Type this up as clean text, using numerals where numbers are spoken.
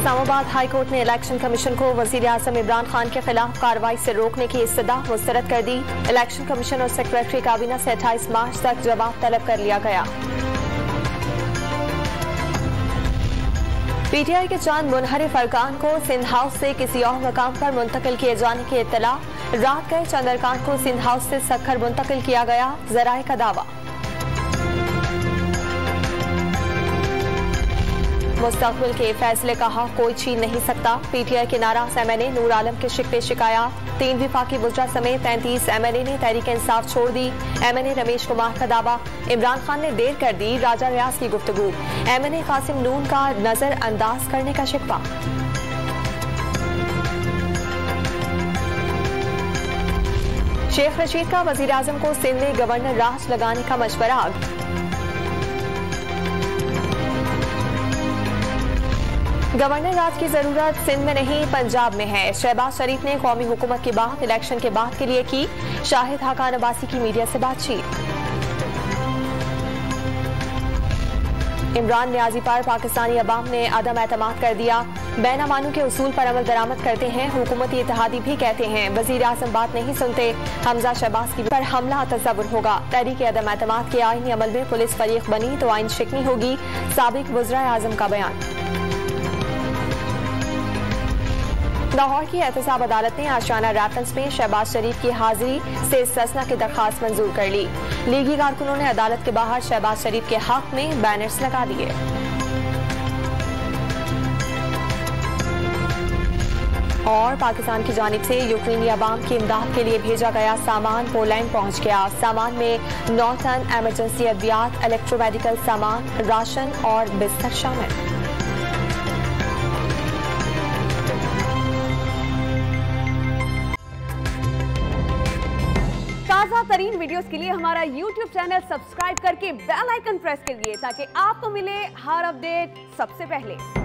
Islamabad high court ने election commission को वजीर आजम इमरान खान के खिलाफ कार्रवाई से रोकने की इस्तदा मुस्तरद कर दी। इलेक्शन कमीशन और सेक्रेटरी काबीना से 28 मार्च तक जवाब तलब कर लिया गया। पीटीआई के चंद मुनहरिफ अरकान को सिंध हाउस से किसी और मकाम पर मुंतकिल किए जाने की इत्तला। रात गए चंद अरकान को सिंध हाउस से सक्खर मुंतकिल किया गया, ज़राए का दावा। मुस्तकबिल के फैसले का हक कोई छीन नहीं सकता। पीटीआई के नाराज एमएनए नूर आलम के शिकवे शिकायत। 3 विफाकी वुज़रा समेत 33 एमएनए ने तहरीक इंसाफ छोड़ दी। एमएनए रमेश कुमार का दावा, इमरान खान ने देर कर दी राजा रियाज की गुफ्तगू। एमएनए कासिम नून का नजर अंदाज करने का शिकवा। शेख रशीद का वजीर आजम को सिंध में गवर्नर राज लगाने का मशवरा। गवर्नर राज की जरूरत सिंध में नहीं पंजाब में है। शहबाज शरीफ ने कौमी हुकूमत की बात इलेक्शन के बाद के लिए की। शाहिद हाकान अब्बासी की मीडिया से बातचीत। इमरान न्याजी पर पाकिस्तानी अवाम ने अदम एतमाद कर दिया। बैनामानू के उसूल पर अमल दरामद करते हैं, हुकूमती इत्तेहादी भी कहते हैं। वजीर आजम बात नहीं सुनते, हमजा शहबाज की पर हमला तस्वुर होगा। तहरीक अदम एतमाद के आईनी अमल में पुलिस फरीक बनी तो आइन शिकनी होगी, साबिक वज़ीर आज़म का बयान। लाहौर की एहतसाब अदालत ने आशियाना रैफल्स में शहबाज शरीफ की हाजिरी से इस्तिस्ना की दरखास्त मंजूर कर ली। लीगी कारकुनों ने अदालत के बाहर शहबाज शरीफ के हक में बैनर्स लगा दिए। और पाकिस्तान की जानिब से यूक्रेनी अवाम की इमदाद के लिए भेजा गया सामान पोलैंड पहुंच गया। सामान में 9 टन एमरजेंसी अद्वियात, इलेक्ट्रोमेडिकल सामान, राशन और बिस्तर शामिल। ताज़ा तरीन वीडियोस के लिए हमारा YouTube चैनल सब्सक्राइब करके बेल आइकन प्रेस करिए ताकि आपको मिले हर अपडेट सबसे पहले।